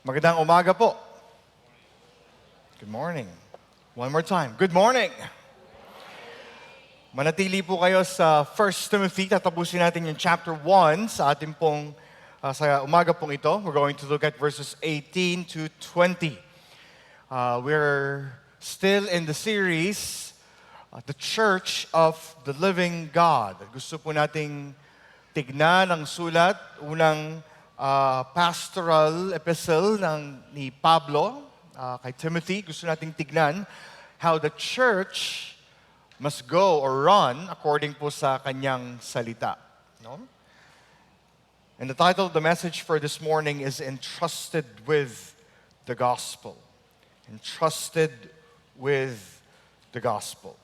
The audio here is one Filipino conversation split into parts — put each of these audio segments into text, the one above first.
Magandang umaga po. Good morning. One more time. Good morning. Manatili po kayo sa 1 Timothy. Tatapusin natin yung chapter 1 sa ating pong, sa umaga pong ito. We're going to look at verses 18 to 20. We're still in the series, The Church of the Living God. Gusto po nating tignan ang sulat, unang pastoral epistle ni Pablo kay Timothy. Gusto nating tignan how the church must go or run according po sa kanyang salita. No? And the title of the message for this morning is Entrusted with the Gospel. Entrusted with the Gospel.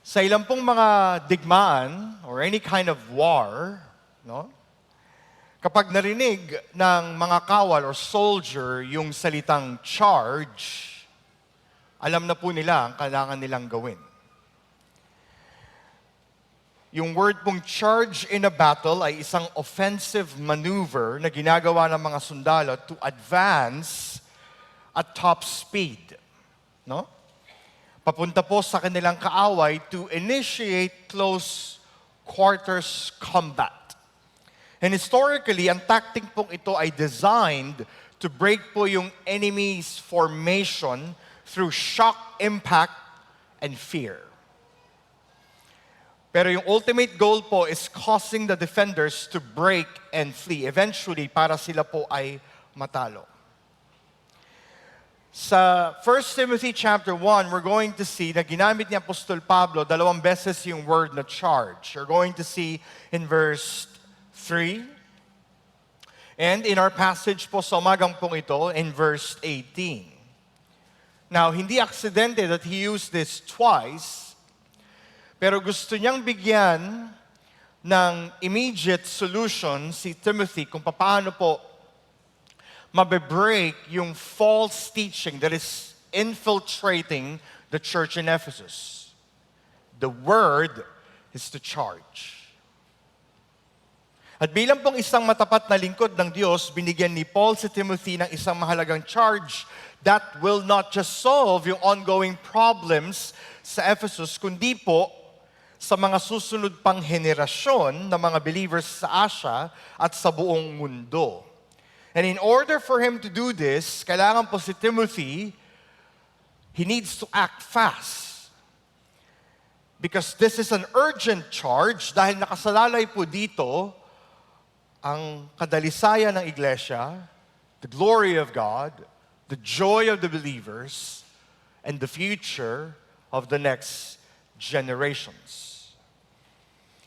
Sa ilang pong mga digmaan or any kind of war, no? Kapag narinig ng mga kawal or soldier yung salitang charge, alam na po nila ang kailangan nilang gawin. Yung word pong charge in a battle ay isang offensive maneuver na ginagawa ng mga sundalo to advance at top speed. No? Papunta po sa kanilang kaaway to initiate close quarters combat. And historically, ang tactic pong ito ay designed to break po yung enemy's formation through shock, impact, and fear. Pero yung ultimate goal po is causing the defenders to break and flee. Eventually, para sila po ay matalo. Sa 1 Timothy chapter 1, we're going to see na ginamit ni Apostol Pablo dalawang beses yung word na charge. You're going to see in verse 3. And in our passage po sa umagang pong ito, in verse 18. Now, hindi aksidente that he used this twice, pero gusto niyang bigyan ng immediate solution si Timothy kung paano po mabe-break yung false teaching that is infiltrating the church in Ephesus. The word is to charge. At bilang pong isang matapat na lingkod ng Diyos, binigyan ni Paul si Timothy ng isang mahalagang charge that will not just solve yung ongoing problems sa Ephesus, kundi po sa mga susunod pang henerasyon ng mga believers sa Asia at sa buong mundo. And in order for him to do this, kailangan po si Timothy, he needs to act fast. Because this is an urgent charge dahil nakasalalay po dito ang kadalisayan ng iglesia, the glory of God, the joy of the believers, and the future of the next generations.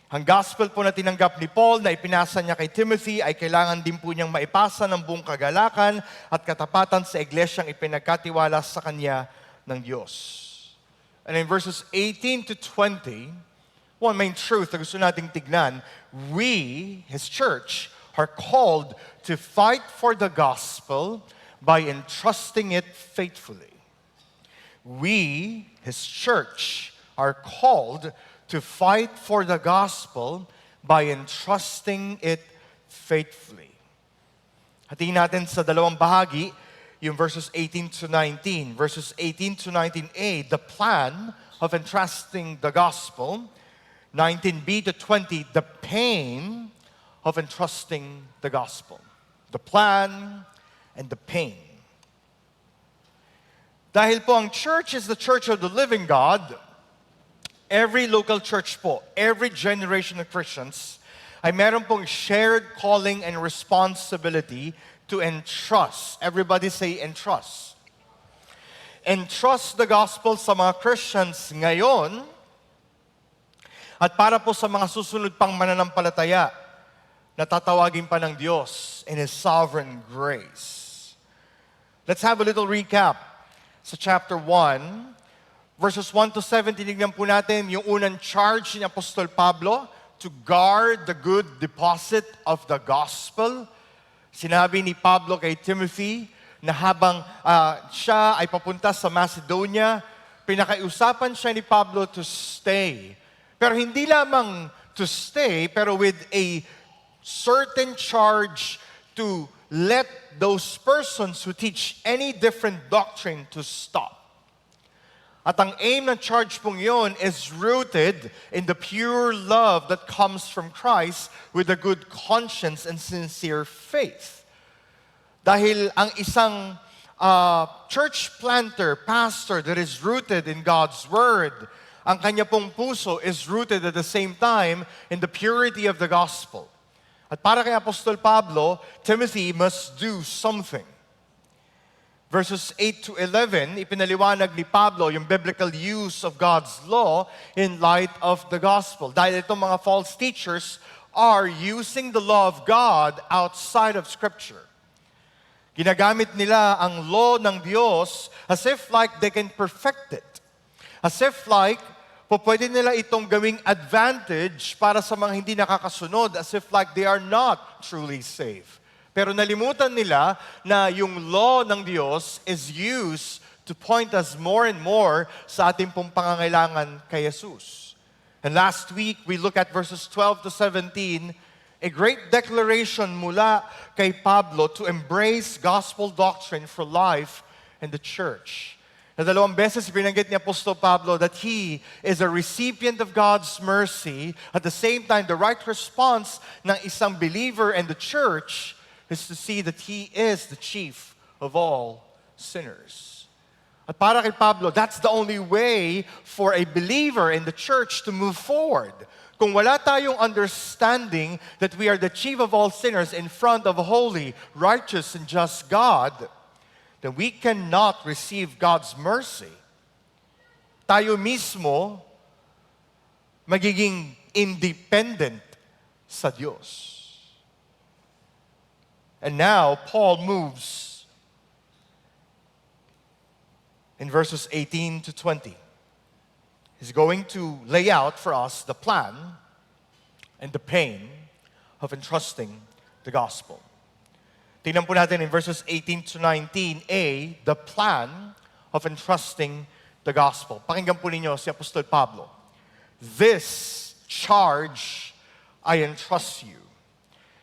Ang gospel po na tinanggap ni Paul na ipinasa niya kay Timothy ay kailangan din po niyang maipasa ng buong kagalakan at katapatan sa iglesyang ipinagkatiwala sa kanya ng Diyos. And in verses 18 to 20, one main truth na gusto nating tignan, we, His church, are called to fight for the gospel by entrusting it faithfully. We, His church, are called to fight for the gospel by entrusting it faithfully. Hatiin natin sa dalawang bahagi, yung verses 18 to 19. Verses 18 to 19a, the plan of entrusting the gospel. 19b to 20, the pain of entrusting the gospel. The plan and the pain. Dahil po ang church is the church of the living God, every local church po, every generation of Christians, ay meron pong shared calling and responsibility to entrust. Everybody say entrust. Entrust the gospel sa mga Christians ngayon at para po sa mga susunod pang mananampalataya na tatawagin pa ng Diyos in His sovereign grace. Let's have a little recap sa chapter 1. Verses 1 to 7, tinignan po natin yung unang charge ni Apostol Pablo to guard the good deposit of the gospel. Sinabi ni Pablo kay Timothy na habang siya ay papunta sa Macedonia, pinakaiusapan siya ni Pablo to stay. Pero hindi lamang to stay, pero with a certain charge to let those persons who teach any different doctrine to stop. At ang aim ng charge pong yun is rooted in the pure love that comes from Christ with a good conscience and sincere faith. Dahil ang isang church planter, pastor that is rooted in God's Word, ang kanya pong puso is rooted at the same time in the purity of the gospel. At para kay Apostol Pablo, Timothy must do something. Verses 8 to 11, ipinaliwanag ni Pablo yung biblical use of God's law in light of the gospel. Dahil itong mga false teachers are using the law of God outside of Scripture. Ginagamit nila ang law ng Diyos as if like they can perfect it. As if like pwede nila itong gawing advantage para sa mga hindi nakakasunod, as if like they are not truly saved. Pero nalimutan nila na yung law ng Diyos is used to point us more and more sa ating pong pangangailangan kay Jesus. And last week, we look at verses 12 to 17, a great declaration mula kay Pablo to embrace gospel doctrine for life in the church. Na dalawang beses binanggit ni Apostol Pablo that he is a recipient of God's mercy. At the same time, the right response ng isang believer in the church is to see that he is the chief of all sinners. At para kay Pablo, that's the only way for a believer in the church to move forward. Kung wala tayong understanding that we are the chief of all sinners in front of a holy, righteous, and just God, then we cannot receive God's mercy. Tayo mismo magiging independent sa Diyos. And now, Paul moves in verses 18 to 20. He's going to lay out for us the plan and the pain of entrusting the gospel. Tingnan po natin in verses 18 to 19a, the plan of entrusting the gospel. Pakinggan po ninyo si Apostol Pablo. This charge I entrust you.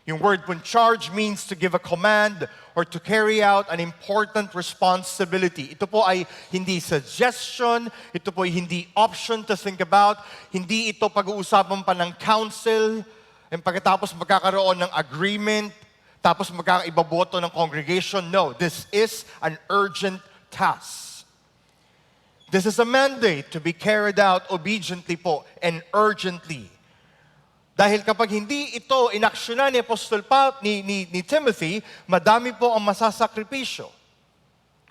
Yung word po charge means to give a command or to carry out an important responsibility. Ito po ay hindi suggestion, ito po ay hindi option to think about, hindi ito pag-uusapan pa ng council, and pagkatapos magkakaroon ng agreement, tapos magkakaibaboto ng congregation. No, this is an urgent task. This is a mandate to be carried out obediently po and urgently. Dahil kapag hindi ito inaksyonan ni Apostol ni Timothy, madami po ang masasakripisyo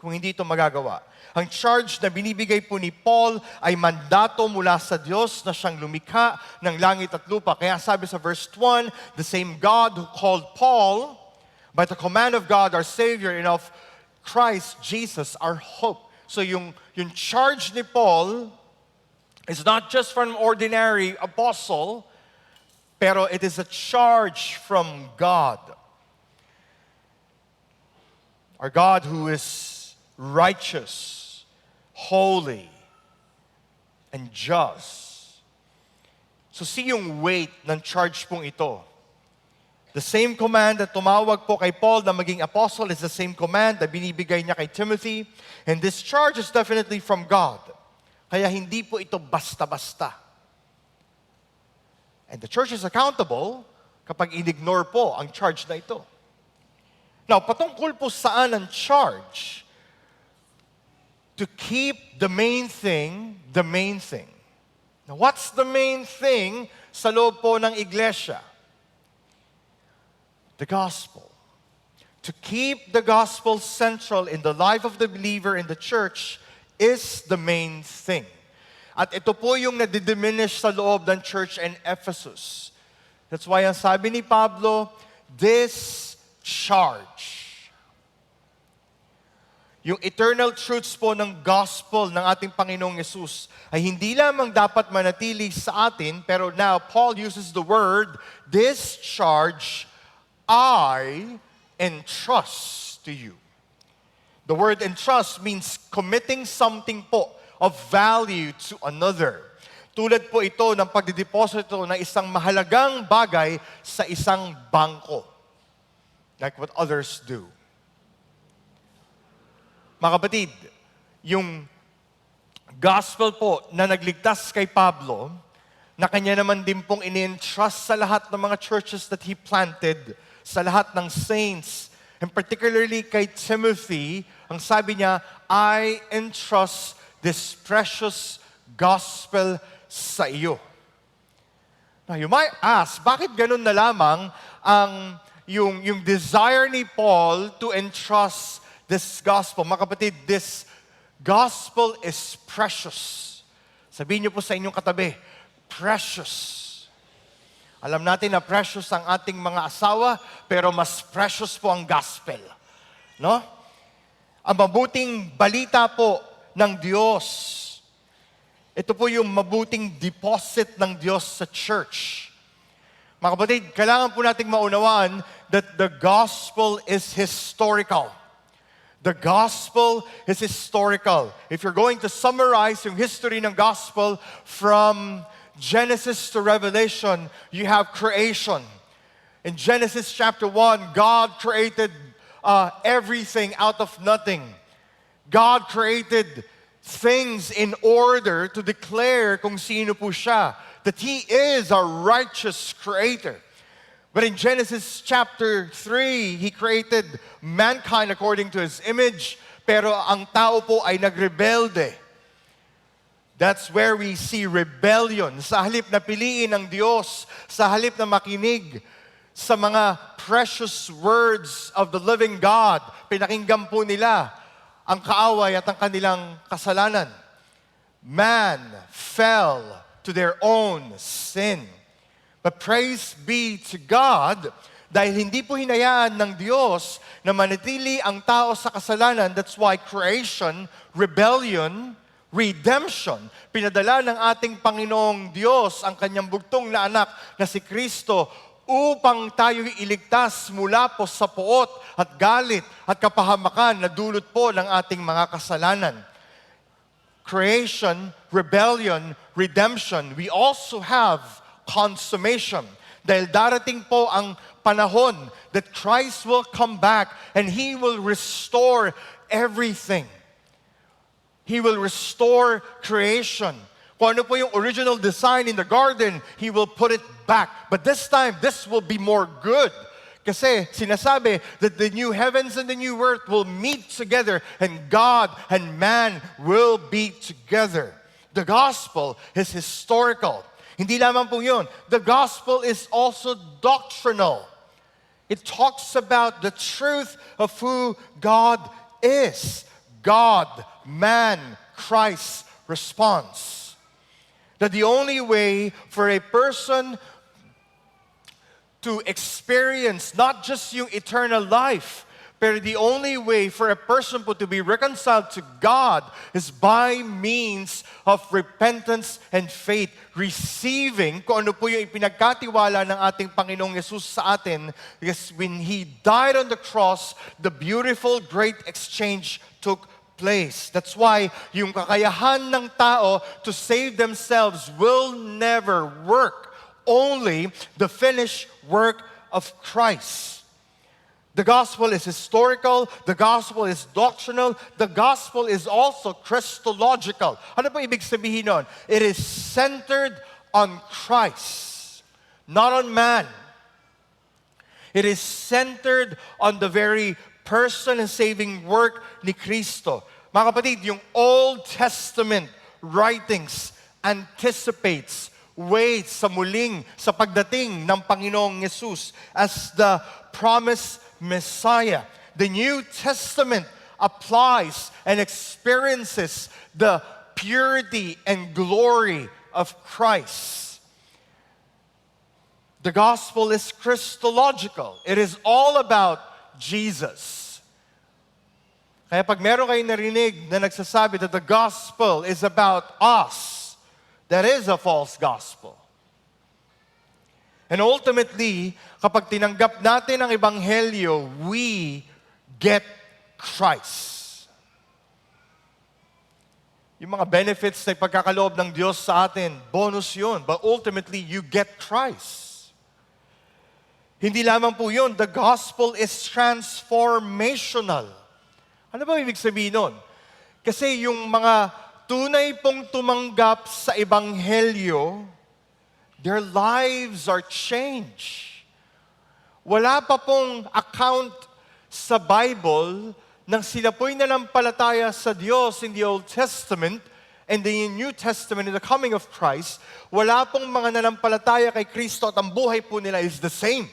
kung hindi ito magagawa. Ang charge na binibigay po ni Paul ay mandato mula sa Diyos na siyang lumikha ng langit at lupa. Kaya sabi sa verse 1, the same God who called Paul, by the command of God our Savior and of Christ Jesus our hope. So yung charge ni Paul is not just from an ordinary apostle, pero it is a charge from God. Our God who is righteous, holy, and just. So see yung weight ng charge pong ito. The same command na tumawag po kay Paul na maging apostle is the same command na binibigay niya kay Timothy. And this charge is definitely from God. Kaya hindi po ito basta-basta. And the church is accountable kapag in-ignore po ang charge na ito. Now, patungkol po saan ang charge? To keep the main thing, the main thing. Now, what's the main thing sa loob po ng iglesia? The gospel. To keep the gospel central in the life of the believer in the church is the main thing. At ito po yung nadidiminish sa loob ng church in Ephesus. That's why ang sabi ni Pablo, this charge. Yung eternal truths po ng gospel ng ating Panginoong Yesus ay hindi lamang dapat manatili sa atin, pero now Paul uses the word, this charge I entrust to you. The word entrust means committing something po of value to another. Tulad po ito ng pagdideposito ng isang mahalagang bagay sa isang bangko. like what others do. Mga kapatid, yung gospel po na nagligtas kay Pablo, na kanya naman din pong ini-entrust sa lahat ng mga churches that he planted, sa lahat ng saints, and particularly kay Timothy, ang sabi niya, I entrust this precious gospel sa iyo. Now, you might ask, bakit ganun na lamang ang yung desire ni Paul to entrust this gospel? Mga kapatid, this gospel is precious. Sabihin niyo po sa inyong katabi, precious. Alam natin na precious ang ating mga asawa, pero mas precious po ang gospel. No? Ang mabuting balita po ng Diyos. Ito po yung mabuting deposit ng Diyos sa church. Mga kapatid, kailangan po nating maunawaan that the gospel is historical. The gospel is historical. If you're going to summarize yung history ng gospel from Genesis to Revelation, you have creation. In Genesis chapter 1, God created everything out of nothing. God created things in order to declare kung sino po siya, that He is a righteous creator. But in Genesis chapter 3, He created mankind according to His image, pero ang tao po ay nagrebelde. That's where we see rebellion. Sa halip na piliin ng Diyos, sa halip na makinig sa mga precious words of the living God, pinakinggan po nila ang kaaway at ang kanilang kasalanan. Man fell to their own sin. But praise be to God, dahil hindi po hinayaan ng Diyos na manatili ang tao sa kasalanan. That's why creation, rebellion, redemption, pinadala ng ating Panginoong Diyos ang kanyang bugtong na anak na si Kristo upang tayo iligtas mula po sa poot at galit at kapahamakan na dulot po ng ating mga kasalanan. Creation, rebellion, redemption. We also have consummation. Dahil darating po ang panahon that Christ will come back and He will restore everything. He will restore creation. Kung ano po yung original design in the garden, He will put it back. But this time, this will be more good. Kasi sinasabi that the new heavens and the new earth will meet together and God and man will be together. The gospel is historical. Hindi lamang po yun. The gospel is also doctrinal. It talks about the truth of who God is. God, man, Christ response. That the only way for a person to experience not just yung eternal life, pero the only way for a person po to be reconciled to God is by means of repentance and faith, receiving kung ano po yung ipinagkatiwala ng ating Panginoong Yesus sa atin. Because when He died on the cross, the beautiful great exchange took place. That's why yung kakayahan ng tao to save themselves will never work. Only the finished work of Christ. The gospel is historical, the gospel is doctrinal, the gospel is also Christological. Ano po ibig sabihin nun? It is centered on Christ, not on man. It is centered on the very person and saving work ni Kristo. Mga kapatid, yung Old Testament writings anticipates, waits sa muling, sa pagdating ng Panginoong Yesus as the promised Messiah. The New Testament applies and experiences the purity and glory of Christ. The gospel is Christological. It is all about Jesus. Kaya pag meron kayong narinig na nagsasabi that the gospel is about us, that is a false gospel. And ultimately, kapag tinanggap natin ang Ebanghelyo, we get Christ. Yung mga benefits na pagkakaloob ng Diyos sa atin, bonus yun. But ultimately, you get Christ. Hindi lamang po yun, the gospel is transformational. Ano ba ibig sabihin nun? Kasi yung mga tunay pong tumanggap sa Ebanghelyo, their lives are changed. Wala pa pong account sa Bible nang sila po'y nanampalataya sa Diyos in the Old Testament and the New Testament in the coming of Christ, wala pong mga nanampalataya kay Kristo at ang buhay po nila is the same.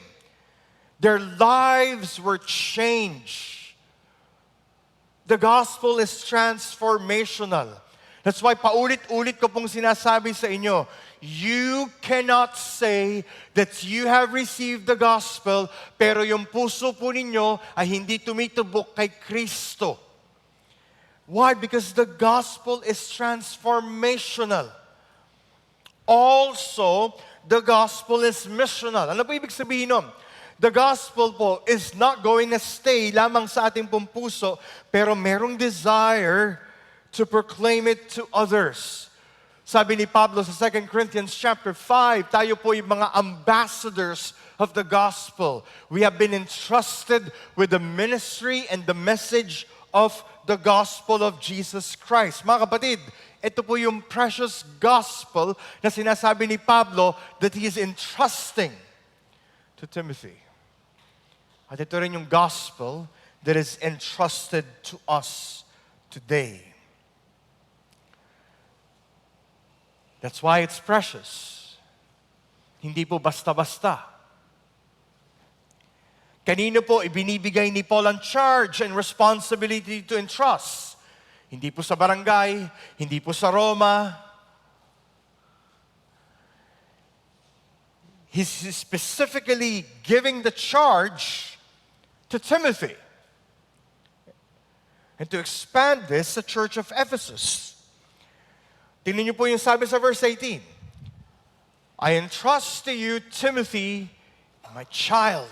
Their lives were changed. The gospel is transformational. That's why paulit-ulit ko pong sinasabi sa inyo, you cannot say that you have received the gospel, pero yung puso po ninyo ay hindi tumitubok kay Kristo. Why? Because the gospel is transformational. Also, the gospel is missional. Ano po ibig sabihin nun? The gospel po is not going to stay lamang sa ating pong puso, pero merong desire to proclaim it to others. Sabi ni Pablo sa 2 Corinthians chapter 5, tayo po yung mga ambassadors of the gospel. We have been entrusted with the ministry and the message of the gospel of Jesus Christ. Mga kapatid, ito po yung precious gospel na sinasabi ni Pablo that he is entrusting to Timothy. At ito rin yung gospel that is entrusted to us today. That's why it's precious. Hindi po basta-basta. Kanino po ibinibigay ni Paul ang charge and responsibility to entrust? Hindi po sa barangay, hindi po sa Roma. He's specifically giving the charge to Timothy. And to expand this, the church of Ephesus. Tingnan niyo po yung sabi sa verse 18. I entrust to you, Timothy, my child.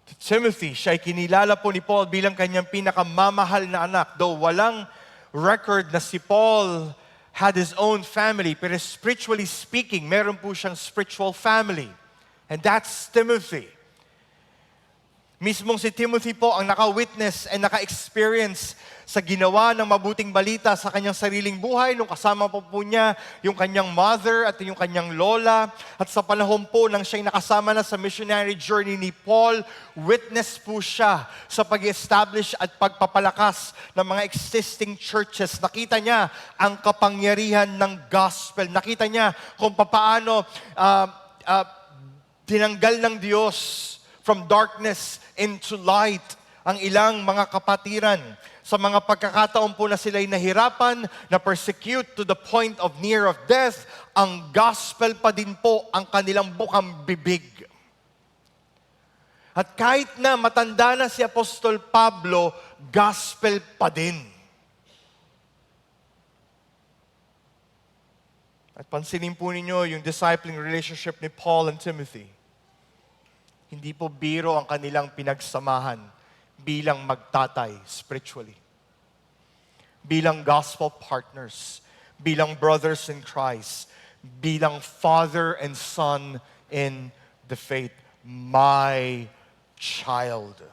To Timothy, siya ay kinilala po ni Paul bilang kanyang pinakamamahal na anak. Though walang record na si Paul had his own family, pero spiritually speaking, meron po siyang spiritual family. And that's Timothy. Mismong si Timothy po ang naka-witness and naka-experience sa ginawa ng mabuting balita sa kanyang sariling buhay nung kasama po niya yung kanyang mother at yung kanyang lola. At sa panahon po nang siya'y nakasama na sa missionary journey ni Paul, witness po siya sa pag-establish at pagpapalakas ng mga existing churches. Nakita niya ang kapangyarihan ng gospel. Nakita niya kung paano tinanggal ng Diyos from darkness into light ang ilang mga kapatiran. Sa mga pagkakataon po na sila'y nahirapan, na persecute to the point of near of death, ang gospel pa din po ang kanilang bukang bibig. At kahit na matanda na si Apostol Pablo, gospel pa din. At pansinin po ninyo yung discipling relationship ni Paul and Timothy. Hindi po biro ang kanilang pinagsamahan bilang magtatay spiritually. Bilang gospel partners, bilang brothers in Christ, bilang father and son in the faith. My child.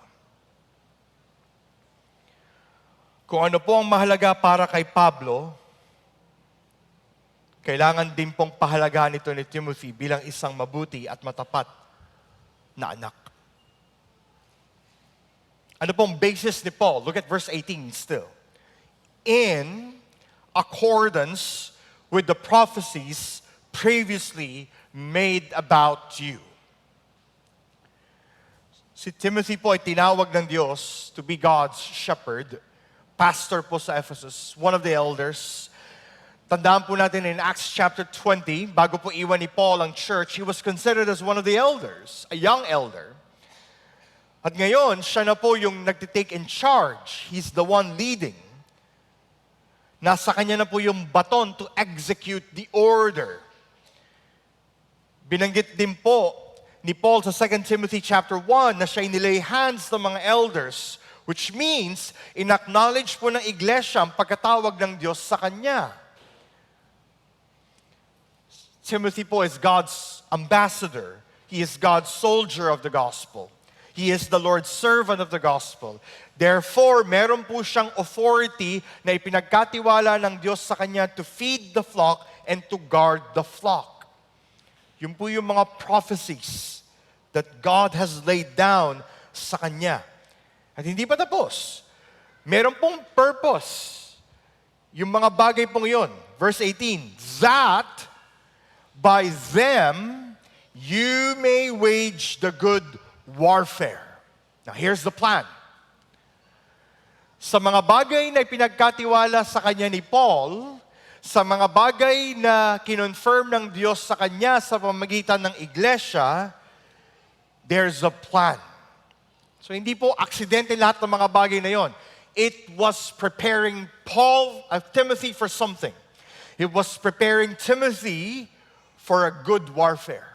Kung ano po ang mahalaga para kay Pablo, kailangan din pong pahalagahan ito ni Timothy bilang isang mabuti at matapat na anak. Ano pong basis ni Paul? Look at verse 18 still. In accordance with the prophecies previously made about you. Si Timothy po ay tinawag ng Diyos to be God's shepherd, pastor po sa Ephesus, one of the elders. Tandaan po natin in Acts chapter 20, bago po iwan ni Paul ang church, he was considered as one of the elders, a young elder. At ngayon, siya na po yung nagtitake in charge. He's the one leading. Nasa kanya na po yung baton to execute the order. Binanggit din po ni Paul sa 2 Timothy chapter 1 na siya nilay hands ng mga elders, which means, in-acknowledge po ng iglesia ang pagkatawag ng Diyos sa kanya. Timothy po is God's ambassador. He is God's soldier of the gospel. He is the Lord's servant of the gospel. Therefore, meron po siyang authority na ipinagkatiwala ng Diyos sa kanya to feed the flock and to guard the flock. Yun po yung mga prophecies that God has laid down sa kanya. At hindi pa tapos. Meron pong purpose. Yung mga bagay pong yun. Verse 18, that by them you may wage the good warfare. Now here's the plan. Sa mga bagay na pinagkatiwala sa kanya ni Paul, sa mga bagay na kinonfirm ng Diyos sa kanya sa pamamagitan ng iglesia, there's a plan. So hindi po aksidente lahat ng mga bagay na yon. It was preparing Timothy for something. It was preparing Timothy for a good warfare.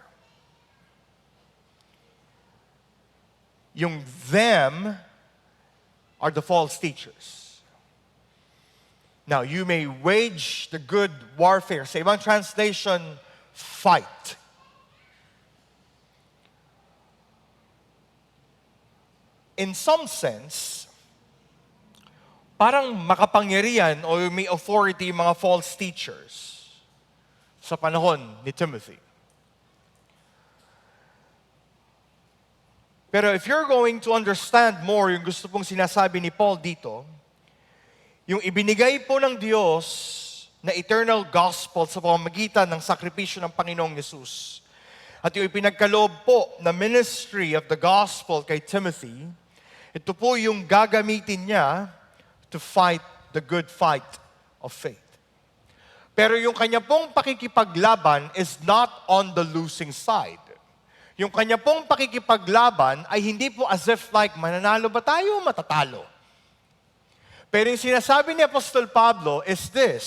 Yung them are the false teachers. Now, you may wage the good warfare. Sa ibang translation, fight. In some sense, parang makapangyarihan o may authority yung mga false teachers sa panahon ni Timothy. Pero if you're going to understand more yung gusto pong sinasabi ni Paul dito, yung ibinigay po ng Diyos na eternal gospel sa pamamagitan ng sakripisyo ng Panginoong Yesus, at yung ipinagkaloob po na ministry of the gospel kay Timothy, ito po yung gagamitin niya to fight the good fight of faith. Pero yung kanya pong pakikipaglaban is not on the losing side. Yung kanya pong pakikipaglaban ay hindi po as if like, mananalo ba tayo o matatalo? Pero yung sinasabi ni Apostol Pablo is this: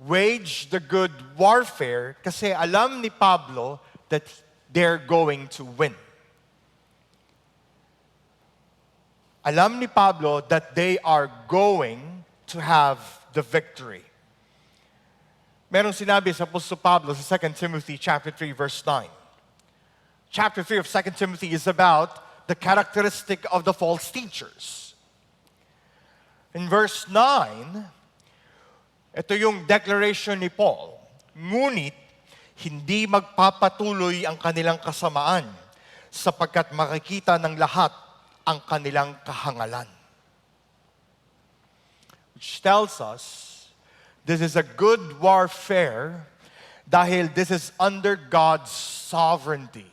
wage the good warfare, kasi alam ni Pablo that they're going to win. Alam ni Pablo that they are going to have the victory. Merong sinabi sa Apostol Pablo sa 2 Timothy chapter 3 verse 9. Chapter 3 of 2 Timothy is about the characteristic of the false teachers. In verse 9, ito yung declaration ni Paul. Ngunit, hindi magpapatuloy ang kanilang kasamaan sapagkat makikita ng lahat ang kanilang kahangalan. Which tells us, this is a good warfare dahil this is under God's sovereignty.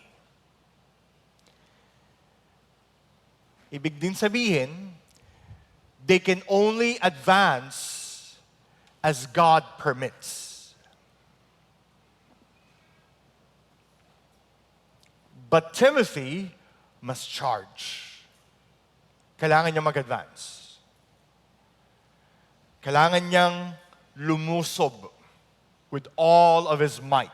Ibig din sabihin, they can only advance as God permits. But Timothy must charge. Kailangan niya mag-advance. Kailangan niyang lumusob with all of his might.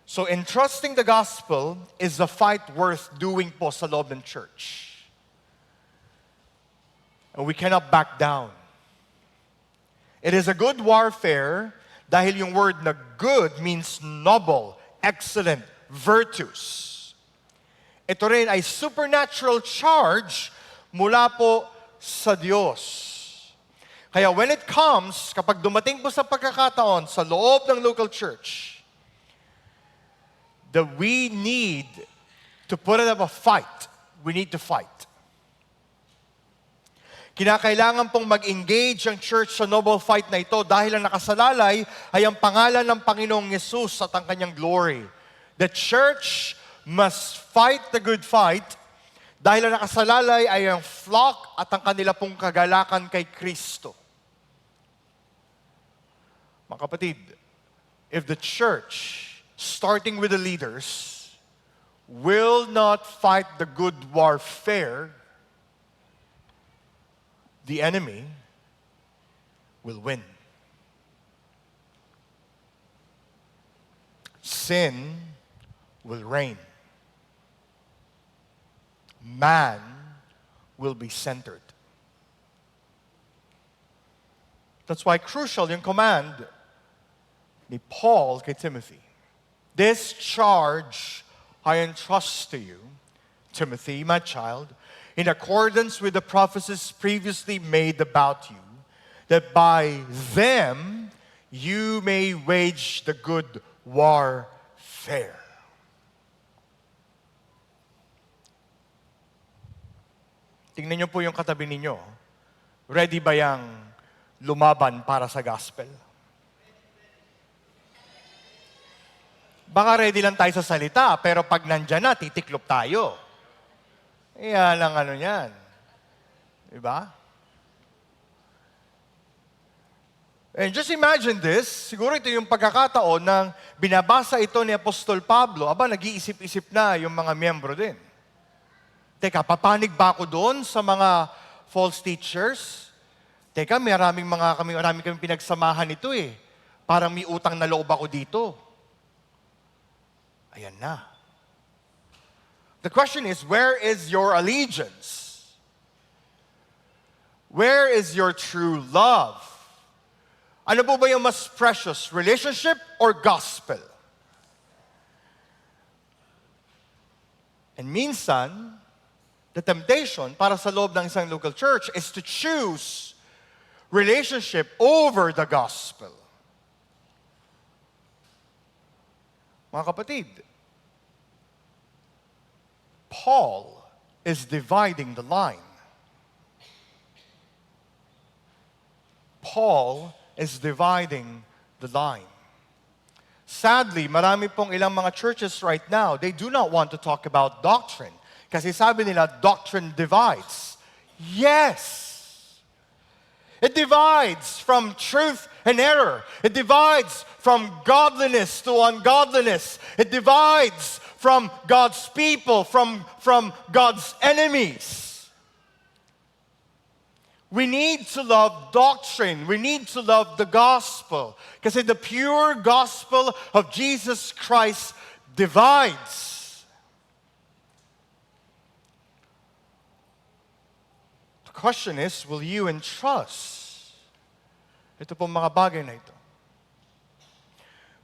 So entrusting the gospel is a fight worth doing po sa loob ng church. And we cannot back down. It is a good warfare dahil yung word na good means noble, excellent, virtues. Ito rin ay supernatural charge mula po sa Diyos. Kaya when it comes, kapag dumating po sa pagkakataon sa loob ng local church, that we need to put up a fight. We need to fight. Kinakailangan pong mag-engage ang church sa noble fight na ito dahil ang nakasalalay ay ang pangalan ng Panginoong Yesus at ang kanyang glory. The church must fight the good fight dahil ang nakasalalay ay ang flock at ang kanila pong kagalakan kay Kristo. Mga kapatid, if the church, starting with the leaders, will not fight the good warfare, the enemy will win. Sin will reign. Man will be centered. That's why crucial yung command ni Paul kay Timothy. This charge I entrust to you, Timothy, my child, in accordance with the prophecies previously made about you, that by them you may wage the good warfare. Tingnan niyo po yung katabi ninyo. Ready ba yang lumaban para sa gospel? Baka ready lang tayo sa salita, pero pag nandyan na, titiklop tayo. Yan ang ano yan. Diba? And just imagine this, siguro ito yung pagkakataon ng binabasa ito ni Apostol Pablo, nag-iisip-isip na yung mga miyembro din. Teka, papanig ba ako doon sa mga false teachers? Teka, marami kami pinagsamahan nito eh. Parang may utang na loob ako dito. Ayan na. The question is, where is your allegiance? Where is your true love? Ano po ba yung mas precious, relationship or gospel? And minsan, the temptation para sa loob ng isang local church is to choose relationship over the gospel. Mga kapatid, Paul is dividing the line. Paul is dividing the line. Sadly, marami pong ilang mga churches right now, they do not want to talk about doctrine. Kasi sabi nila, doctrine divides. Yes! It divides from truth and error. It divides from godliness to ungodliness. It divides from God's people, from God's enemies. We need to love doctrine. We need to love the gospel. Kasi the pure gospel of Jesus Christ divides. The question is, will you entrust? Ito pong mga bagay na ito.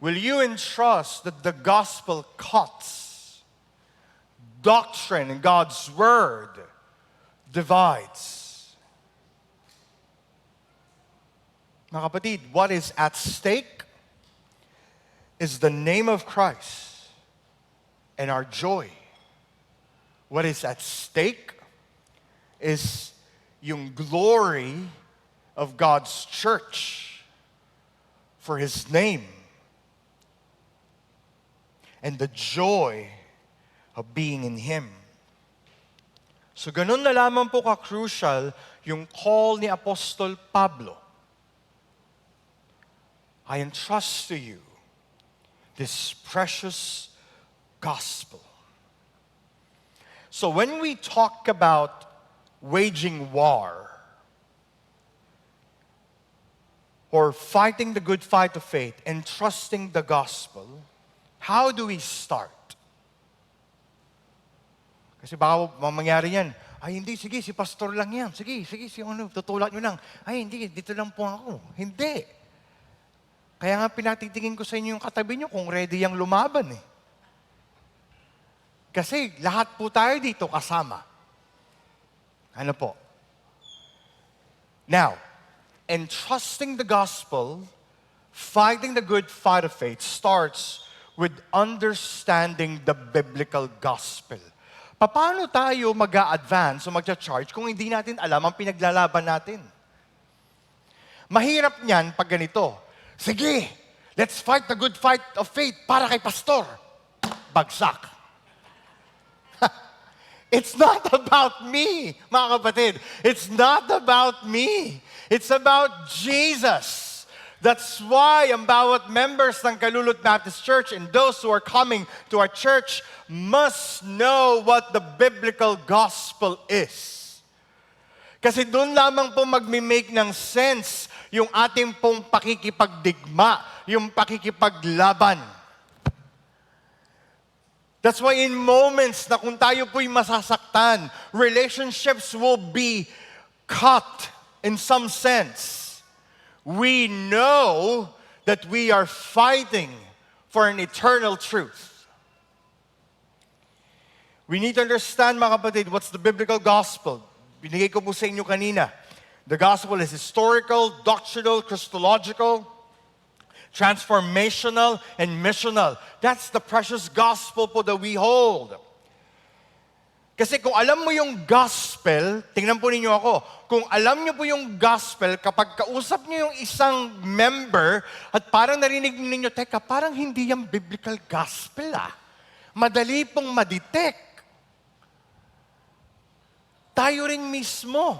Will you entrust that the gospel cuts? Doctrine and God's word divides. Mga kapatid, what is at stake is the name of Christ and our joy. What is at stake is yung glory of God's church for His name and the joy of being in Him. So ganun na lamang po ka-crucial yung call ni Apostol Pablo. I entrust to you this precious gospel. So when we talk about waging war or fighting the good fight of faith and trusting the gospel, how do we start? Kasi baka mangyari yan, ay hindi, sige, si pastor lang yan. Sige, si ano, tutulak nyo lang. Ay hindi, dito lang po ako. Hindi. Kaya nga pinatitingin ko sa inyo yung katabi nyo kung ready yung lumaban eh. Kasi lahat po tayo dito kasama. Ano po? Now, entrusting the gospel, fighting the good fight of faith starts with understanding the biblical gospel. Paano tayo mag-a-advance o mag-charge kung hindi natin alam ang pinaglalaban natin? Mahirap niyan pag ganito. Sige, let's fight the good fight of faith para kay pastor. Bagsak. It's not about me, mga kapatid. It's not about me. It's about Jesus. That's why ang bawat members ng Kalulot Baptist Church and those who are coming to our church must know what the biblical gospel is. Kasi doon lamang po magmi-make ng sense yung ating pong pakikipagdigma, yung pakikipaglaban. That's why in moments na kung tayo po'y masasaktan, relationships will be cut in some sense. We know that we are fighting for an eternal truth. We need to understand, mga kapatid, what's the biblical gospel. Binigay ko po sa inyo kanina. The gospel is historical, doctrinal, Christological, transformational, and missional. That's the precious gospel po that we hold. Kasi kung alam mo yung gospel, tingnan po ninyo ako, kung alam niyo po yung gospel, kapag kausap niyo yung isang member, at parang narinig ninyo, teka, parang hindi yung biblical gospel Madali pong madetect. Tayo rin mismo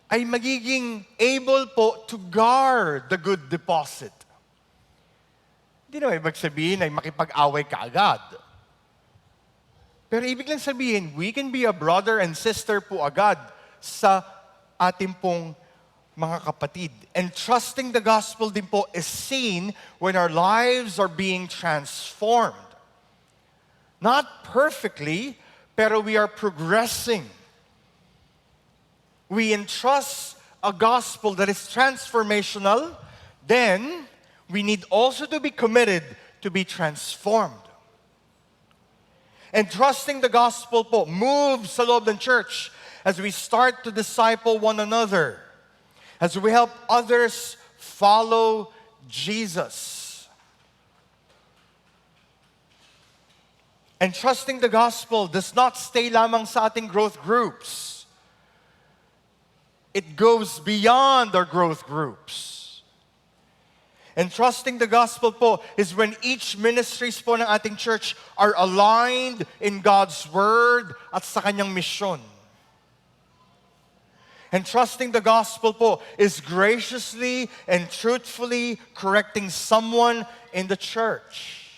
ay magiging able po to guard the good deposit. Hindi naman ibig sabihin ay makipag-away ka agad. Pero ibig lang sabihin, we can be a brother and sister po agad sa ating pong mga kapatid. And trusting the gospel din po is seen when our lives are being transformed. Not perfectly, pero we are progressing. We entrust a gospel that is transformational, then we need also to be committed to be transformed. And trusting the gospel po moves sa loob ng church as we start to disciple one another, as we help others follow Jesus. And trusting the gospel does not stay lamang sa ating growth groups. It goes beyond our growth groups. And trusting the gospel po is when each ministries po ng ating church are aligned in God's word at sa kanyang misyon. And trusting the gospel po is graciously and truthfully correcting someone in the church.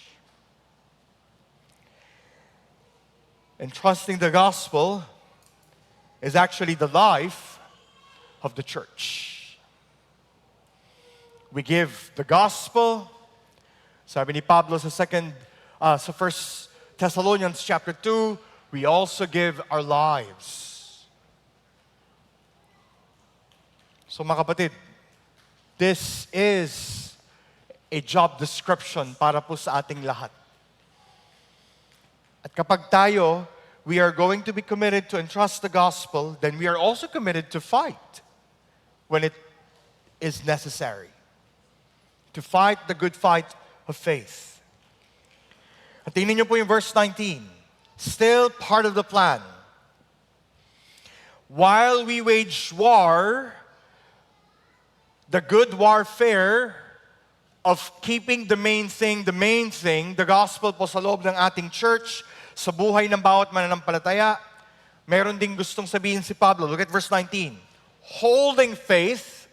And trusting the gospel is actually the life of the church. We give the gospel. Sabi ni Pablo sa 1 Thessalonians chapter 2, we also give our lives. So mga kapatid, this is a job description para po sa ating lahat. At kapag tayo, we are going to be committed to entrust the gospel, then we are also committed to fight when it is necessary. To fight the good fight of faith. At tingnan niyo po yung verse 19. Still part of the plan. While we wage war, the good warfare of keeping the main thing, the gospel po sa loob ng ating church, sa buhay ng bawat mananampalataya, meron ding gustong sabihin si Pablo. Look at verse 19. Holding faith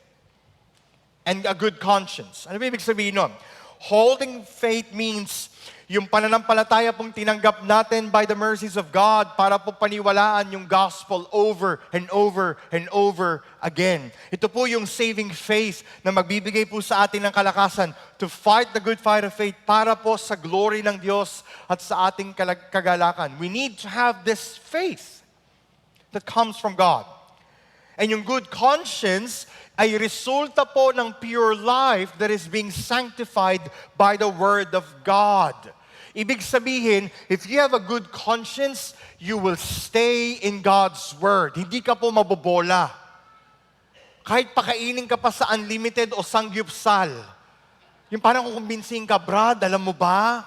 and a good conscience. Ano ba ibig sabihin nun? Holding faith means yung pananampalataya pong tinanggap natin by the mercies of God para po paniwalaan yung gospel over and over and over again. Ito po yung saving faith na magbibigay po sa atin ng kalakasan to fight the good fight of faith para po sa glory ng Diyos at sa ating kagalakan. We need to have this faith that comes from God. And yung good conscience ay resulta po ng pure life that is being sanctified by the Word of God. Ibig sabihin, if you have a good conscience, you will stay in God's Word. Hindi ka po mabobola. Kahit pakainin ka pa sa unlimited o sangyupsal. Yung parang kukumbinsin ka, Brad, alam mo ba?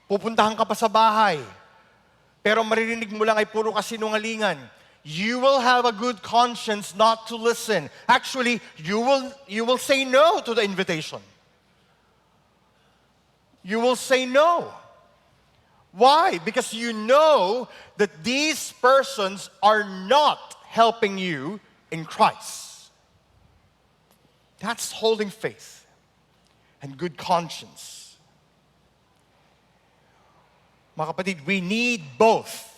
Pupuntahan ka pa sa bahay. Pero maririnig mo lang ay puro kasinungalingan. You will have a good conscience not to listen. Actually, you will say no to the invitation. You will say no. Why? Because you know that these persons are not helping you in Christ. That's holding faith and good conscience. Mga kapatid, we need both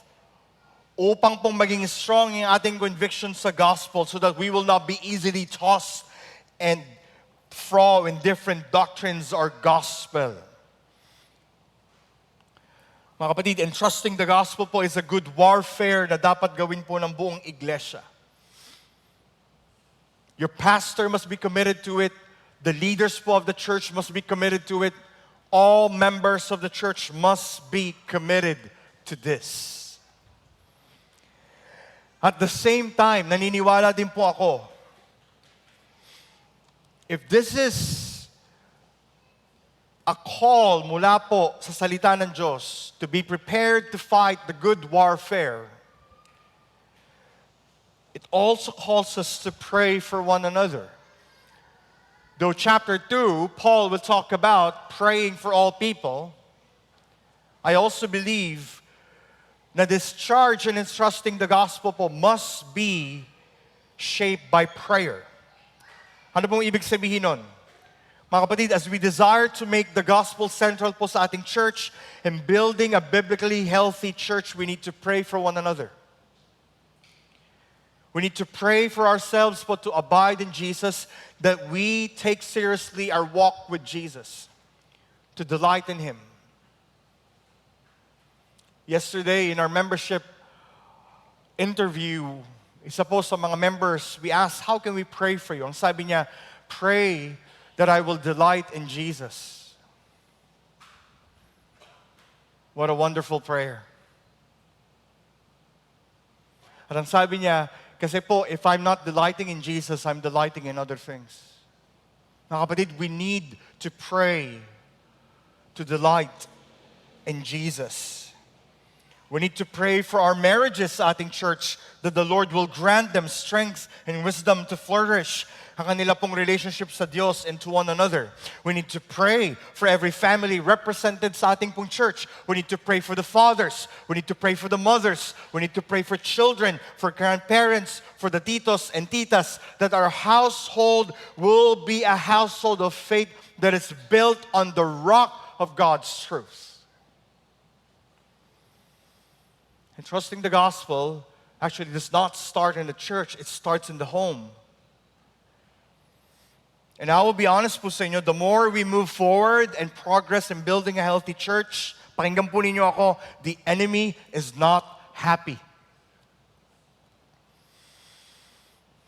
upang pong maging strong yung ating conviction sa gospel so that we will not be easily tossed and thrown in different doctrines or gospel. Mga kapatid, entrusting the gospel po is a good warfare na dapat gawin po ng buong iglesia. Your pastor must be committed to it. The leaders po of the church must be committed to it. All members of the church must be committed to this. At the same time, naniniwala din po ako, if this is a call mula po sa salita ng Diyos to be prepared to fight the good warfare, it also calls us to pray for one another. Though chapter 2, Paul will talk about praying for all people, I also believe that this charge in entrusting the gospel po must be shaped by prayer. Ano pong ibig sabihin nun? Mga kapatid, as we desire to make the gospel central po sa ating church and building a biblically healthy church, we need to pray for one another. We need to pray for ourselves, but to abide in Jesus, that we take seriously our walk with Jesus, to delight in Him. Yesterday, in our membership interview, isa po sa mga members, we asked, how can we pray for you? Ang sabi niya, pray that I will delight in Jesus. What a wonderful prayer. At ang sabi niya, kasi po, if I'm not delighting in Jesus, I'm delighting in other things. Mga kapatid, we need to pray to delight in Jesus. We need to pray for our marriages sa ating church, that the Lord will grant them strength and wisdom to flourish ang kanila pong relationship sa Diyos and to one another. We need to pray for every family represented sa ating pong church. We need to pray for the fathers. We need to pray for the mothers. We need to pray for children, for grandparents, for the titos and titas, that our household will be a household of faith that is built on the rock of God's truth. And trusting the gospel actually does not start in the church, it starts in the home. And I will be honest po sa inyo, the more we move forward and progress in building a healthy church, pakinggan po ninyo ako, the enemy is not happy.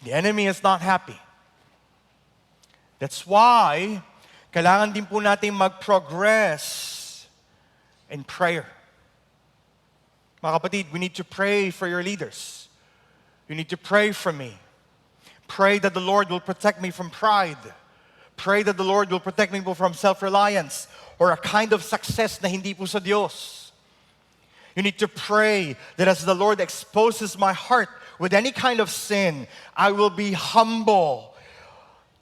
The enemy is not happy. That's why, kailangan din po natin mag-progress in prayer. Mga kapatid, we need to pray for your leaders. You need to pray for me. Pray that the Lord will protect me from pride. Pray that the Lord will protect me from self-reliance or a kind of success na hindi po sa Diyos. You need to pray that as the Lord exposes my heart with any kind of sin, I will be humble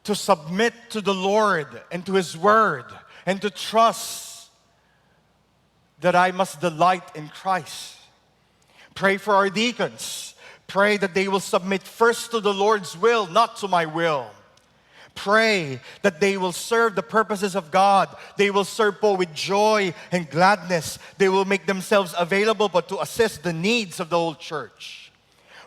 to submit to the Lord and to His Word and to trust that I must delight in Christ. Pray for our deacons. Pray that they will submit first to the Lord's will, not to my will. Pray that they will serve the purposes of God. They will serve po with joy and gladness. They will make themselves available but to assist the needs of the whole church.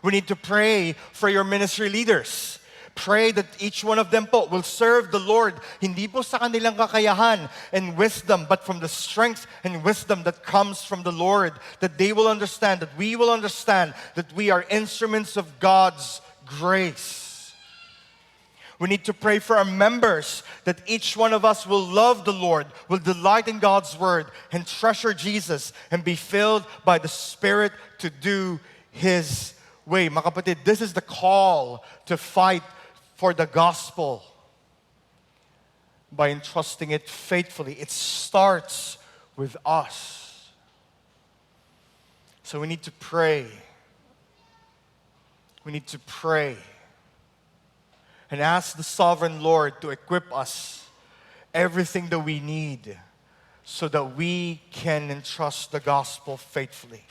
We need to pray for your ministry leaders. Pray that each one of them po will serve the Lord, hindi po sa kanilang kakayahan and wisdom, but from the strength and wisdom that comes from the Lord, that they will understand, that we will understand that we are instruments of God's grace. We need to pray for our members, that each one of us will love the Lord, will delight in God's Word, and treasure Jesus, and be filled by the Spirit to do His way. Mga kapatid, this is the call to fight for the gospel by entrusting it faithfully. It starts with us. So we need to pray. We need to pray and ask the sovereign Lord to equip us everything that we need so that we can entrust the gospel faithfully.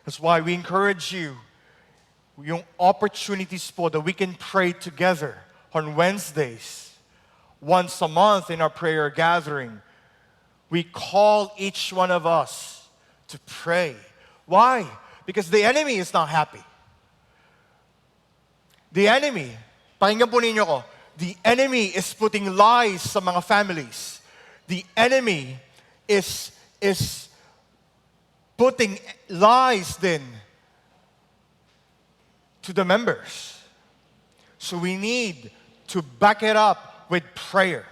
That's why we encourage you, yung opportunities po that we can pray together on Wednesdays, once a month in our prayer gathering. We call each one of us to pray. Why? Because the enemy is not happy. The enemy, pakinggan po ninyo ko, the enemy is putting lies sa mga families. The enemy is putting lies then to the members. So we need to back it up with prayer.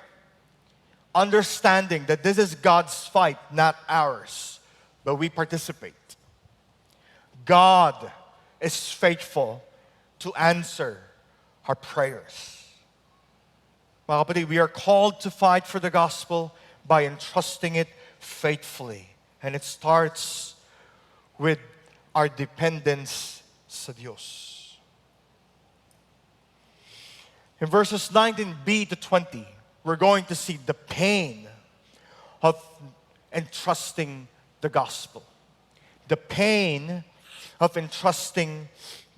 Understanding that this is God's fight, not ours, but we participate. God is faithful to answer our prayers. Mga kapatid, we are called to fight for the gospel by entrusting it faithfully. And it starts with our dependence sa Diyos. In verses 19b to 20, we're going to see the pain of entrusting the gospel. The pain of entrusting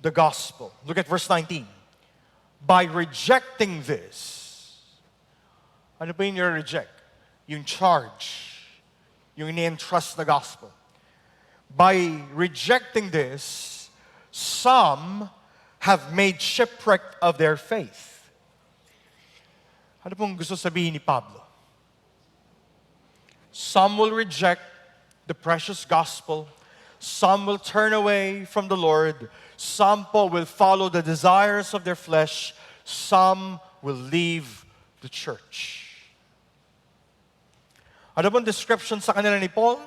the gospel. Look at verse 19. By rejecting this, ano ba yung reject? Yung charge, yung ini-entrust the gospel. By rejecting this, some have made shipwreck of their faith. Ano pong gusto sabihin ni Pablo? Some will reject the precious gospel. Some will turn away from the Lord. Some will follow the desires of their flesh. Some will leave the church. Ano pong description sa kanila ni Paul?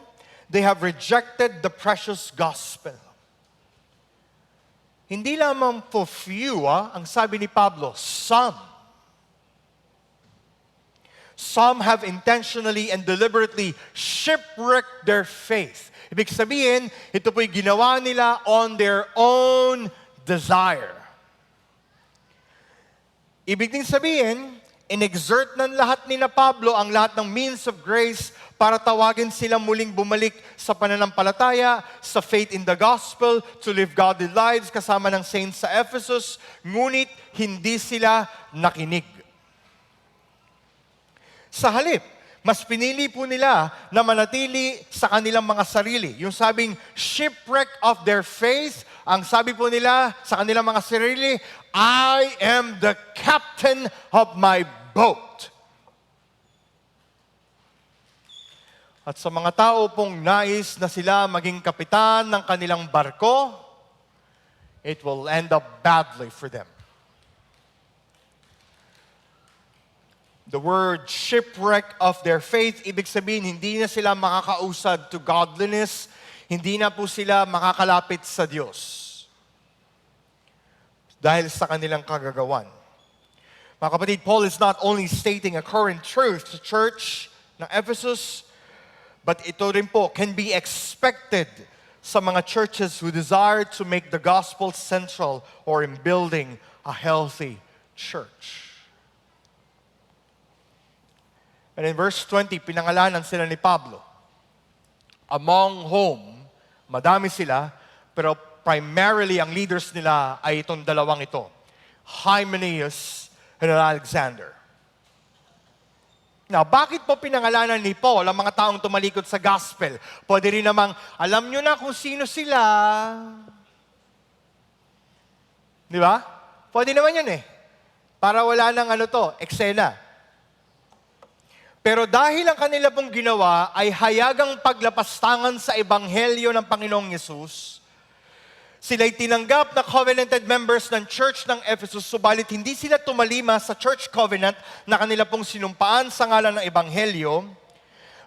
They have rejected the precious gospel. Hindi lamang for few, ang sabi ni Pablo, some. Some have intentionally and deliberately shipwrecked their faith. Ibig sabihin, ito po'y ginawa nila on their own desire. Ibig din sabihin, inexert ng lahat ni na Pablo ang lahat ng means of grace para tawagin silang muling bumalik sa pananampalataya, sa faith in the gospel, to live godly lives kasama ng saints sa Ephesus, ngunit hindi sila nakinig. Sa halip, mas pinili po nila na manatili sa kanilang mga sarili. Yung sabing shipwreck of their faith, ang sabi po nila sa kanilang mga sarili, I am the captain of my boat. At sa mga tao pong nais na sila maging kapitan ng kanilang barko, it will end up badly for them. The word shipwreck of their faith, ibig sabihin, hindi na sila makakausad to godliness, hindi na po sila makakalapit sa Diyos. Dahil sa kanilang kagagawan. Mga kapatid, Paul is not only stating a current truth to church ng Ephesus, but ito rin po can be expected sa mga churches who desire to make the gospel central or in building a healthy church. And in verse 20, pinangalanan sila ni Pablo. Among whom, madami sila, pero primarily ang leaders nila ay itong dalawang ito, Hymenaeus and Alexander. Now, bakit po pinangalanan ni Paul ang mga taong tumalikod sa gospel? Pwede rin namang, alam nyo na kung sino sila. Di ba? Pwede naman yun eh. Para wala nang eksena. Pero dahil ang kanila pong ginawa ay hayagang paglapastangan sa ebanghelyo ng Panginoong Yesus, sila'y tinanggap na covenanted members ng church ng Ephesus, subalit hindi sila tumalima sa church covenant na kanila pong sinumpaan sa ngalan ng ebanghelyo,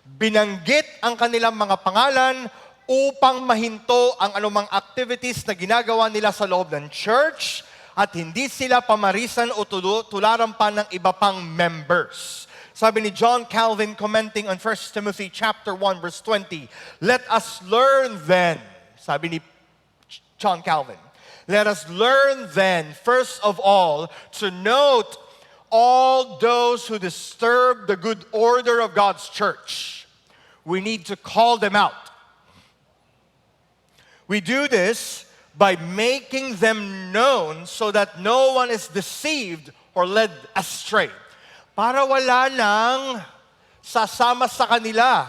binanggit ang kanilang mga pangalan upang mahinto ang anumang activities na ginagawa nila sa loob ng church at hindi sila pamarisan o tularan pa ng iba pang members. Sabi ni John Calvin commenting on 1 Timothy chapter 1 verse 20, let us learn then, sabi ni John Calvin, let us learn then, first of all, to note all those who disturb the good order of God's church. We need to call them out. We do this by making them known so that no one is deceived or led astray. Para wala nang sasama sa kanila.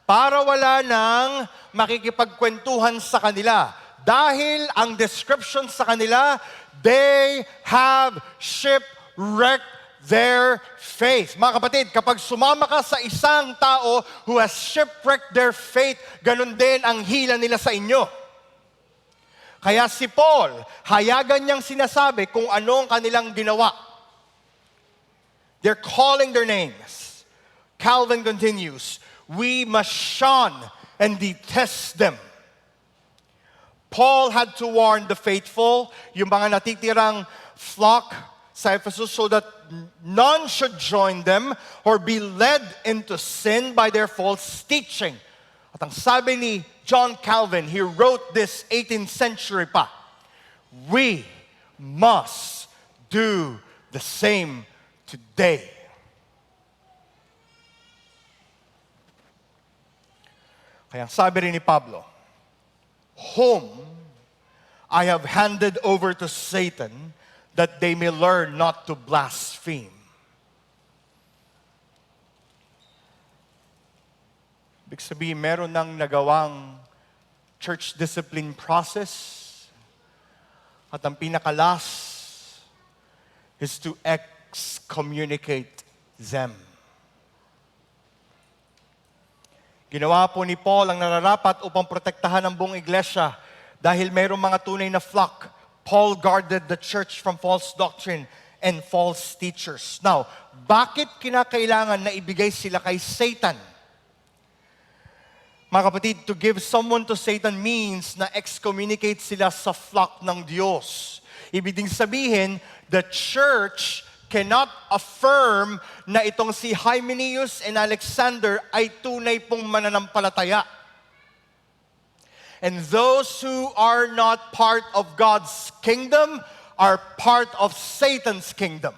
Para wala nang makikipagkwentuhan sa kanila. Dahil ang description sa kanila, they have shipwrecked their faith. Mga kapatid, kapag sumama ka sa isang tao who has shipwrecked their faith, ganun din ang hila nila sa inyo. Kaya si Paul, hayagan niyang sinasabi kung ano ang kanilang ginawa. They're calling their names. Calvin continues, we must shun and detest them. Paul had to warn the faithful, yung mga natitirang flock sa Ephesus, so that none should join them or be led into sin by their false teaching. At ang sabi ni John Calvin, he wrote this 18th century pa, we must do the same today. Kaya sabi rin ni Pablo, whom I have handed over to Satan that they may learn not to blaspheme. Ibig sabihin, meron ng nagawang church discipline process at ang pinakalas is to excommunicate them. Ginawa po ni Paul ang nararapat upang protektahan ang buong iglesia dahil mayroong mga tunay na flock. Paul guarded the church from false doctrine and false teachers. Now, bakit kinakailangan na ibigay sila kay Satan? Mga kapatid, to give someone to Satan means na excommunicate sila sa flock ng Diyos. Ibig sabihin, the church cannot affirm na itong si Hymenaeus and Alexander ay tunay pong mananampalataya. And those who are not part of God's kingdom are part of Satan's kingdom.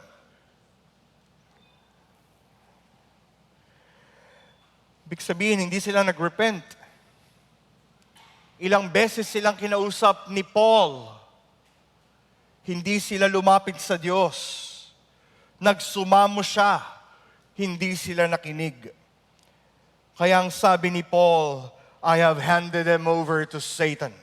Ibig sabihin, hindi sila nagrepent. Ilang beses silang kinausap ni Paul. Hindi sila lumapit sa Diyos. Nagsumamo siya. Hindi sila nakinig. Kaya ang sabi ni Paul, I have handed them over to Satan.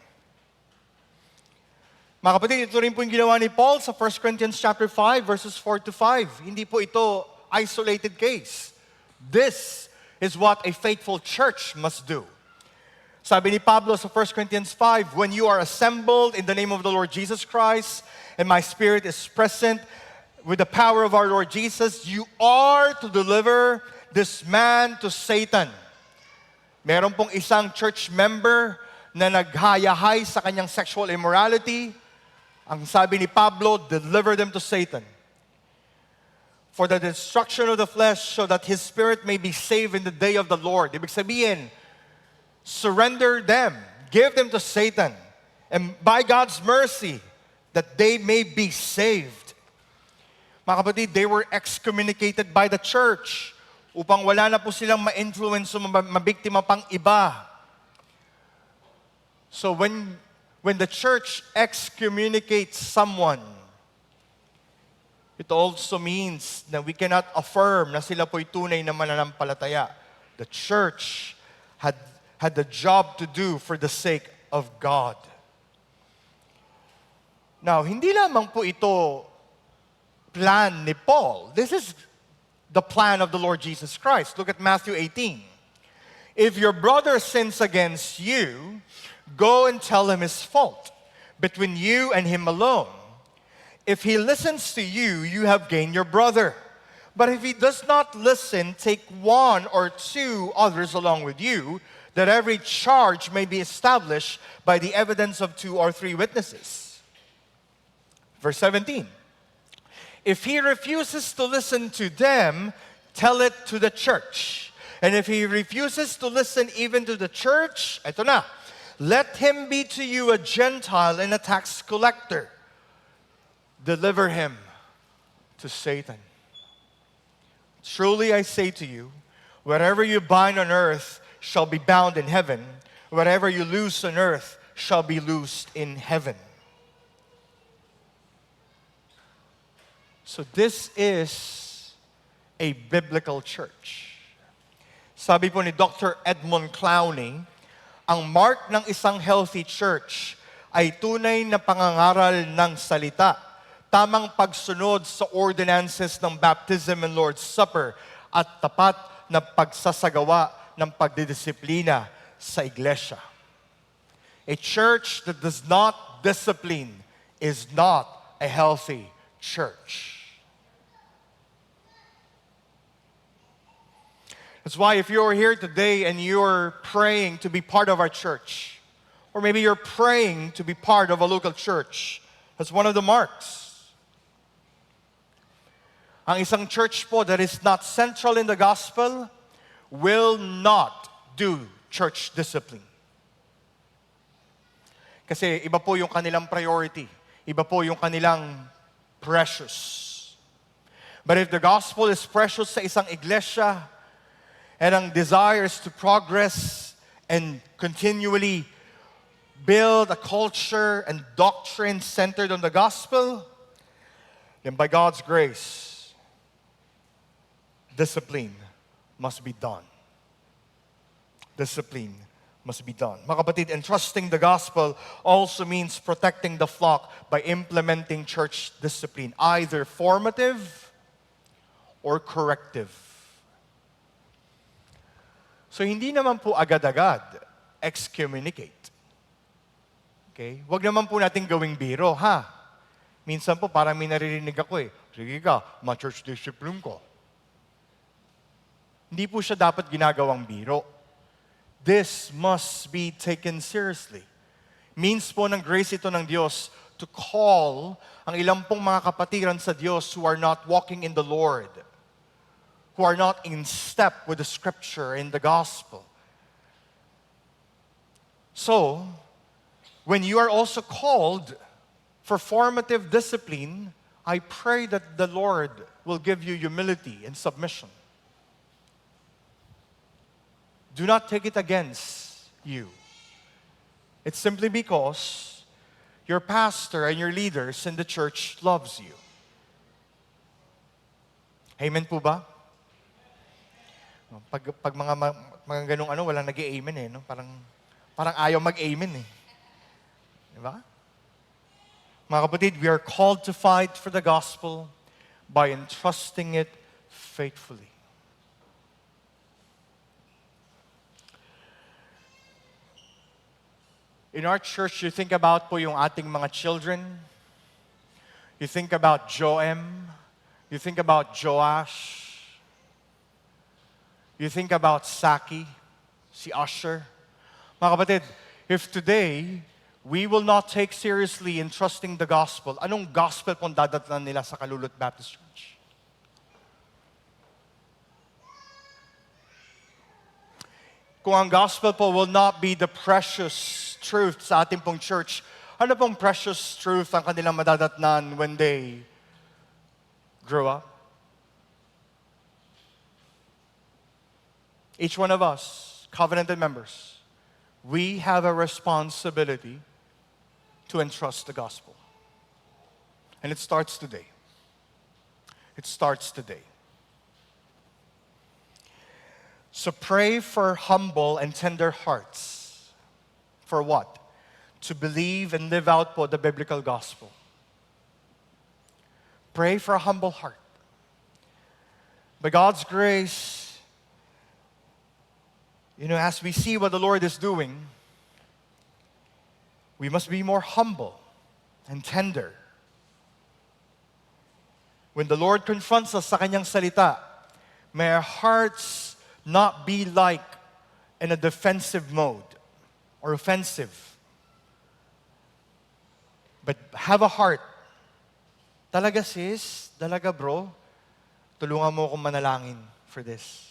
Mga kapatid, ito rin po yung ginawa ni Paul sa 1 Corinthians chapter 5, verses 4 to 5. Hindi po ito isolated case. This is what a faithful church must do. Sabi ni Pablo sa 1 Corinthians 5, when you are assembled in the name of the Lord Jesus Christ, and my spirit is present with the power of our Lord Jesus, you are to deliver this man to Satan. Meron pong isang church member na naghayahay sa kanyang sexual immorality. Ang sabi ni Pablo, deliver them to Satan. For the destruction of the flesh, so that his spirit may be saved in the day of the Lord. Ibig sabihin, surrender them, give them to Satan, and by God's mercy, that they may be saved. Mga kapatid, they were excommunicated by the church upang wala na po silang ma-influence o mabiktima pang iba. So when the church excommunicates someone, it also means that we cannot affirm na sila po'y tunay na mananampalataya. The church had the job to do for the sake of God. Now, hindi lamang po ito plan ni Paul. This is the plan of the Lord Jesus Christ. Look at Matthew 18. If your brother sins against you, go and tell him his fault, between you and him alone. If he listens to you, you have gained your brother. But if he does not listen, take one or two others along with you, that every charge may be established by the evidence of 2 or 3 witnesses. Verse 17. If he refuses to listen to them, tell it to the church. And if he refuses to listen even to the church, eto na, let him be to you a Gentile and a tax collector. Deliver him to Satan. Truly I say to you, whatever you bind on earth shall be bound in heaven. Whatever you loose on earth shall be loosed in heaven. So this is a biblical church. Sabi po ni Dr. Edmund Clowney, ang mark ng isang healthy church ay tunay na pangangaral ng salita, tamang pagsunod sa ordinances ng baptism and Lord's Supper, at tapat na pagsasagawa ng pagdidisiplina sa iglesia. A church that does not discipline is not a healthy church. That's why if you're here today and you're praying to be part of our church, or maybe you're praying to be part of a local church, that's one of the marks. Ang isang church po that is not central in the gospel will not do church discipline. Kasi iba po yung kanilang priority. Iba po yung kanilang precious. But if the gospel is precious sa isang iglesia, and ang desires to progress and continually build a culture and doctrine centered on the gospel, then by God's grace, discipline must be done. Discipline must be done. Mga kapatid, entrusting the gospel also means protecting the flock by implementing church discipline, either formative or corrective. So hindi naman po agad-agad excommunicate. Okay? Huwag naman po natin gawing biro, ha? Minsan po parang may naririnig ako sige ka, ma-church discipline ko. Hindi po siya dapat ginagawang biro. This must be taken seriously. Means po ng grace ito ng Diyos to call ang ilang pong mga kapatiran sa Diyos who are not walking in the Lord, who are not in step with the Scripture and the gospel. So, when you are also called for formative discipline, I pray that the Lord will give you humility and submission. Do not take it against you. It's simply because your pastor and your leaders in the church loves you. Amen po ba? Pag mga ganung walang nag-i-amen no? Parang ayaw mag-amen Diba? Mga kapatid, we are called to fight for the gospel by entrusting it faithfully. In our church, you think about po yung ating mga children. You think about Joem. You think about Joash. You think about Saki, si Usher. Mga kapatid, if today, we will not take seriously in trusting the gospel, anong gospel pong dadatnan nila sa Kalulot Baptist Church? Kung ang gospel po will not be the precious truth sa ating pong church, ano pong precious truth ang kanilang madadatnan when they grow up? Each one of us, covenanted members, we have a responsibility to entrust the gospel. And it starts today. It starts today. So pray for humble and tender hearts. For what? To believe and live out po the biblical gospel. Pray for a humble heart. By God's grace, as we see what the Lord is doing, we must be more humble and tender. When the Lord confronts us sa Kanyang salita, may our hearts not be like in a defensive mode or offensive, but have a heart. Talaga sis, talaga bro, tulungan mo akong manalangin for this.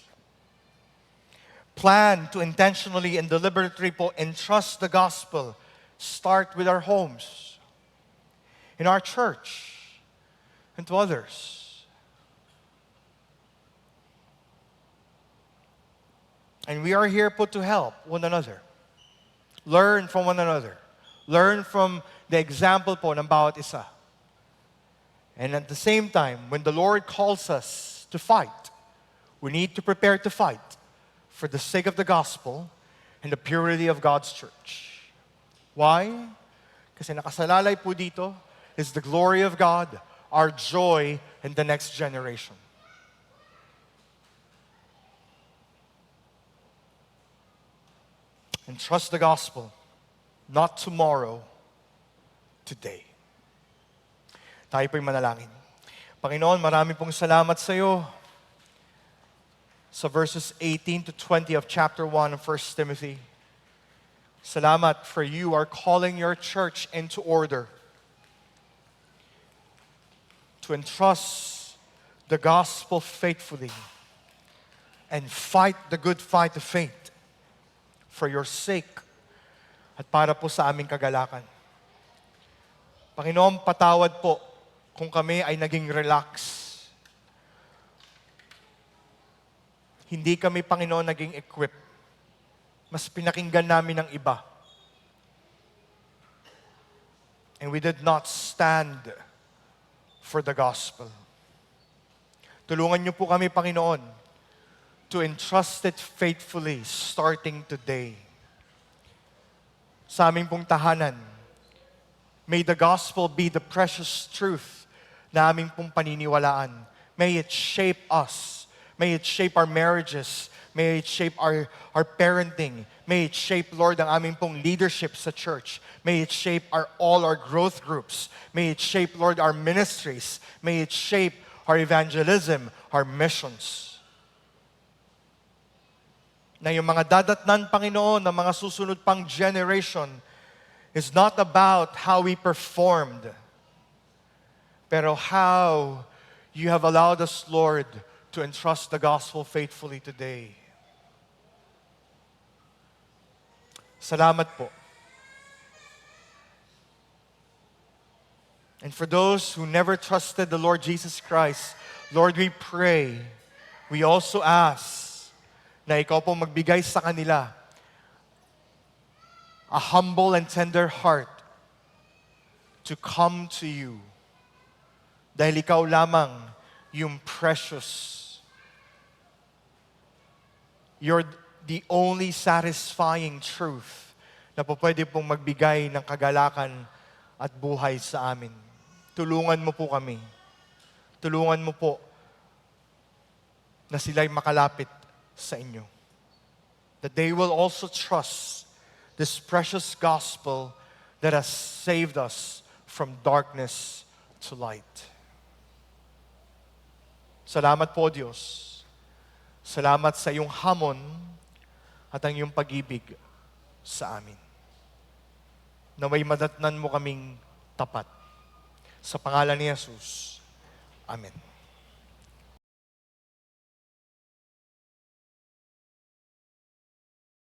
Plan to intentionally and deliberately entrust the gospel. Start with our homes, in our church, and to others. And we are here put to help one another. Learn from one another. Learn from the example po ng bawat isa. And at the same time, when the Lord calls us to fight, we need to prepare to fight for the sake of the gospel and the purity of God's church. Why? Kasi nakasalalay po dito is the glory of God, our joy in the next generation. And trust the gospel, not tomorrow, today. Tayo po'y manalangin. Panginoon, marami pong salamat sa iyo sa verses 18 to 20 of chapter 1 of 1 Timothy. Salamat for you are calling your church into order to entrust the gospel faithfully and fight the good fight of faith for your sake at para po sa aming kagalakan. Panginoon, patawad po kung kami ay naging relax. Hindi kami, Panginoon, naging equipped. Mas pinakinggan namin ang iba. And we did not stand for the gospel. Tulungan niyo po kami, Panginoon, to entrust it faithfully starting today. Sa aming pong tahanan, may the gospel be the precious truth na aming pong paniniwalaan. May it shape us. May it shape our marriages. May it shape our parenting. May it shape, Lord, ang aming pong leadership sa church. May it shape all our growth groups. May it shape, Lord, our ministries. May it shape our evangelism, our missions. Na yung mga dadatnan, Panginoon, ng mga susunod pang generation is not about how we performed, pero how you have allowed us, Lord, to entrust the gospel faithfully today. Salamat po. And for those who never trusted the Lord Jesus Christ, Lord, we pray, we also ask na ikaw po magbigay sa kanila a humble and tender heart to come to you. Dahil ikaw lamang yung precious. You're the only satisfying truth na po pwede pong magbigay ng kagalakan at buhay sa amin. Tulungan mo po kami. Tulungan mo po na sila'y makalapit sa inyo. That they will also trust this precious gospel that has saved us from darkness to light. Salamat po, Diyos. Salamat sa iyong hamon at ang iyong pag-ibig sa amin. Naway madatnan mo kaming tapat. Sa pangalan ni Jesus. Amen.